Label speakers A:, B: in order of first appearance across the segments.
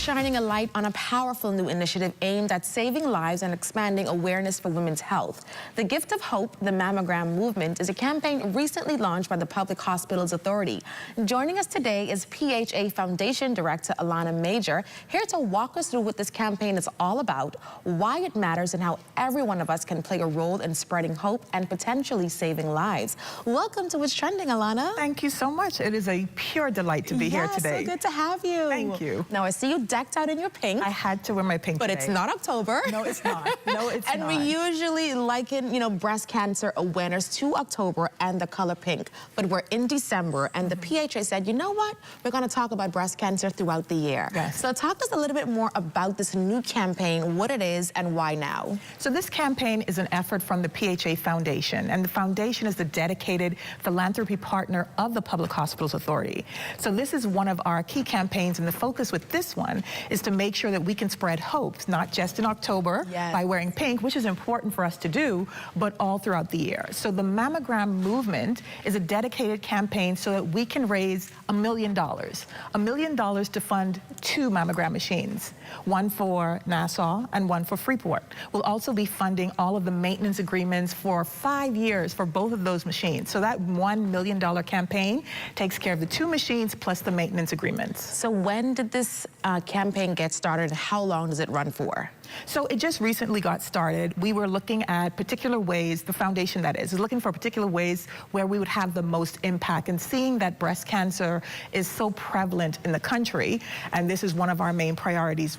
A: shining a light on a powerful new initiative aimed at saving lives and expanding awareness for women's health. The Gift of Hope, the Mammogram Movement, is a campaign recently launched by the Public Hospitals Authority. Joining us today is PHA Foundation Director Alana Major, here to walk us through what this campaign is all about, why it matters, and how every one of us can play a role in spreading hope and potentially saving lives. Welcome to What's Trending, Alana.
B: Thank you so much. It is a pure delight to be here today.
A: So good to have you.
B: Thank you.
A: Now, I see you decked out in your pink.
B: I had to wear my pink
A: But
B: today.
A: It's not October.
B: No, it's not. No, it's not.
A: And we usually liken, breast cancer awareness to October and the color pink. But we're in December, and the PHA said, you know what? We're going to talk about breast cancer throughout the year.
B: Yes.
A: So talk to us a little bit more about this new campaign, what it is, and why now.
B: So this campaign is an effort from the PHA Foundation, and the foundation is the dedicated philanthropy partner of the Public Hospitals Authority. So this is one of our key campaigns, and the focus with this one is to make sure that we can spread hope, not just in October by wearing pink, which is important for us to do, but all throughout the year. So the Mammogram Movement is a dedicated campaign so that we can raise $1 million. $1 million to fund 2 mammogram machines, one for Nassau and one for Freeport. We'll also be funding all of the maintenance agreements for 5 years for both of those machines. So that $1 million campaign takes care of the 2 machines plus the maintenance agreements.
A: So when did this campaign get started? How long does it run for?
B: So it just recently got started. We were looking at particular ways, the foundation that is looking for particular ways where we would have the most impact, and seeing that breast cancer is so prevalent in the country, and this is one of our main priorities,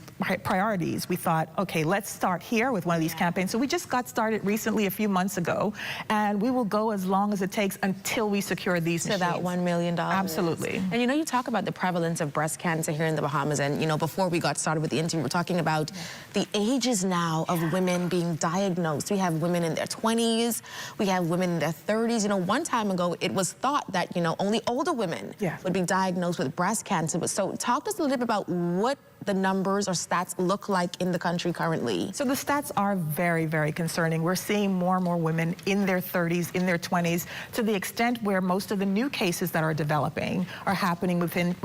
B: we thought, okay, let's start here with one of these campaigns. So we just got started recently a few months ago, and we will go as long as it takes until we secure these machines.
A: So that $1 million.
B: Absolutely.
A: And you talk about the prevalence of breast cancer here in the Bahamas, and before we got started with the interview, we're talking about the ages now of women being diagnosed. We have women in their 20s, we have women in their 30s. One time ago, it was thought that, only older women would be diagnosed with breast cancer. But so talk to us a little bit about what the numbers or stats look like in the country currently.
B: So the stats are very, very concerning. We're seeing more and more women in their 30s, in their 20s, to the extent where most of the new cases that are developing are happening within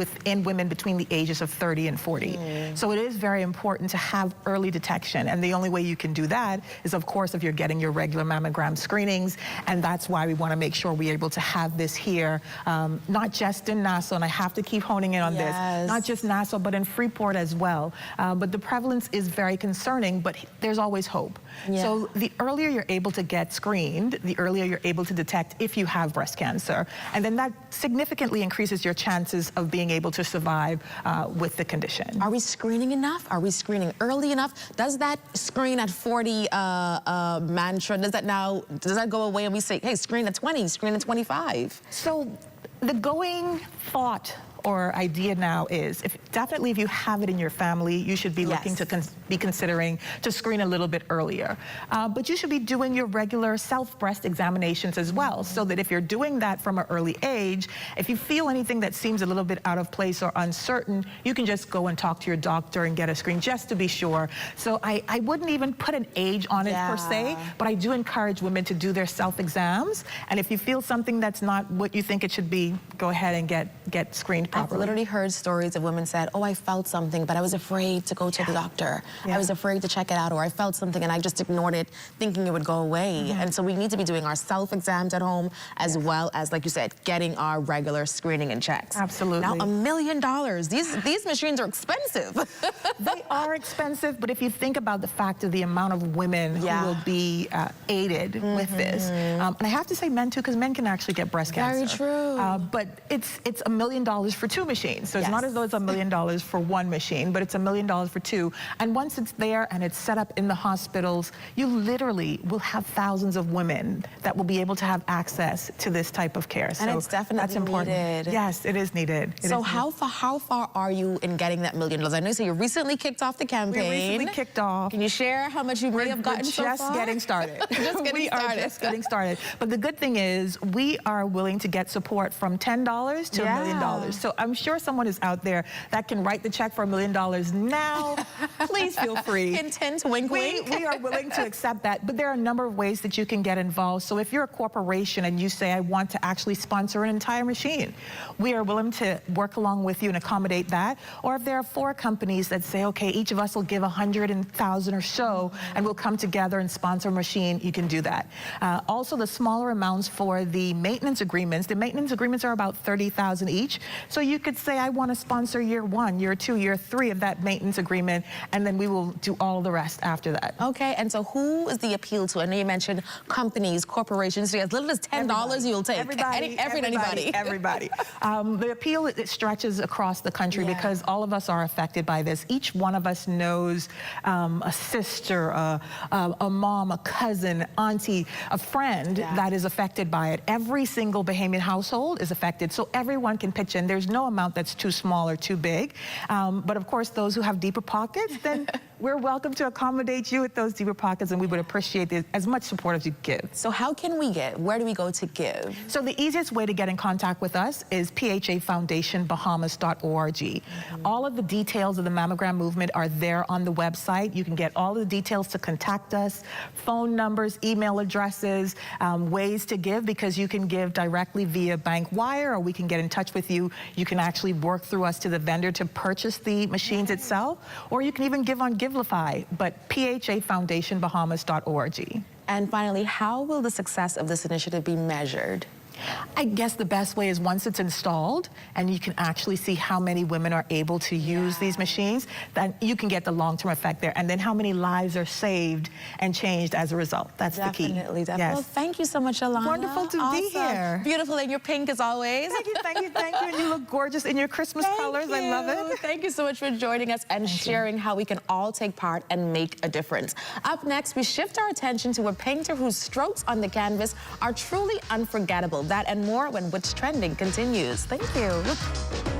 B: women between the ages of 30 and 40. So it is very important to have early detection, and the only way you can do that is, of course, if you're getting your regular mammogram screenings, and that's why we want to make sure we're able to have this here, not just in Nassau, and I have to keep honing in on this, not just Nassau, but in Freeport as well. But the prevalence is very concerning, but there's always hope. So the earlier you're able to get screened, the earlier you're able to detect if you have breast cancer, and then that significantly increases your chances of being able to survive with the condition.
A: Are we screening enough? Are we screening early enough? Does that screen at 40 mantra, does that go away and we say, hey, screen at 20, screen at 25?
B: So the going thought or idea now is, definitely if you have it in your family, you should be looking to be considering to screen a little bit earlier. But you should be doing your regular self-breast examinations as well, so that if you're doing that from an early age, if you feel anything that seems a little bit out of place or uncertain, you can just go and talk to your doctor and get a screen just to be sure. So I wouldn't even put an age on it per se, but I do encourage women to do their self-exams, and if you feel something that's not what you think it should be, go ahead and get screened properly.
A: I've literally heard stories of women said, oh, I felt something, but I was afraid to go to the doctor. I was afraid to check it out, or I felt something and I just ignored it, thinking it would go away. And so we need to be doing our self-exams at home, as well as, like you said, getting our regular screening and checks.
B: Absolutely.
A: Now, $1 million. These machines are expensive.
B: They are expensive, but if you think about the fact of the amount of women who will be aided with this, and I have to say men too, because men can actually get breast cancer.
A: Very true.
B: But it's $1 million for 2 machines. So it's not as though it's $1 million for 1 machine, but it's $1 million for 2. And once it's there and it's set up in the hospitals, you literally will have thousands of women that will be able to have access to this type of care.
A: And it's definitely needed.
B: Yes, it is needed.
A: So how far are you in getting that $1 million? I know you recently kicked off the campaign.
B: We recently kicked off.
A: Can you share how much you may have gotten so far?
B: Just getting started.
A: We are just
B: getting started. But the good thing is we are willing to get support from $10 to $1 million. So I'm sure someone is out there that that can write the check for $1 million now, please feel free.
A: Hint, hint, wink, wink.
B: We are willing to accept that, but there are a number of ways that you can get involved. So if you're a corporation and you say, I want to actually sponsor an entire machine, we are willing to work along with you and accommodate that. Or if there are 4 companies that say, okay, each of us will give 100,000 or so, and we'll come together and sponsor a machine, you can do that. Also, the smaller amounts for the maintenance agreements, the maintenance agreements are about $30,000 each. So you could say, I want to sponsor year 1, year 2, year 3 of that maintenance agreement, and then we will do all the rest after that.
A: Okay, and so who is the appeal to? I know you mentioned companies, corporations, so as little as $10 you'll take.
B: Everybody. The appeal, it stretches across the country because all of us are affected by this. Each one of us knows a sister, a mom, a cousin, auntie, a friend that is affected by it. Every single Bahamian household is affected, so everyone can pitch in. There's no amount that's too small or too big. But of course, those who have deeper pockets, then we're welcome to accommodate you with those deeper pockets, and we would appreciate as much support as you give.
A: So how can we give? Where do we go to give?
B: So the easiest way to get in contact with us is PHA Foundation Bahamas.org. All of the details of the mammogram movement are there on the website. You can get all the details to contact us, phone numbers, email addresses, ways to give, because you can give directly via bank wire, or we can get in touch with you. You can actually work through us to the vendor to purchase the machines itself, or you can even give on Givelify, but PHA Foundation Bahamas.org.
A: And finally, how will the success of this initiative be measured?
B: I guess the best way is once it's installed and you can actually see how many women are able to use these machines, then you can get the long-term effect there. And then how many lives are saved and changed as a result. That's the key.
A: Definitely.
B: Yes.
A: Well, thank you so much, Alana.
B: Wonderful to be here.
A: Beautiful in your pink as always.
B: Thank you. And you look gorgeous in your Christmas colors. I love it.
A: Thank you so much for joining us and sharing how we can all take part and make a difference. Up next, we shift our attention to a painter whose strokes on the canvas are truly unforgettable. That and more when What's Trending continues. Thank you.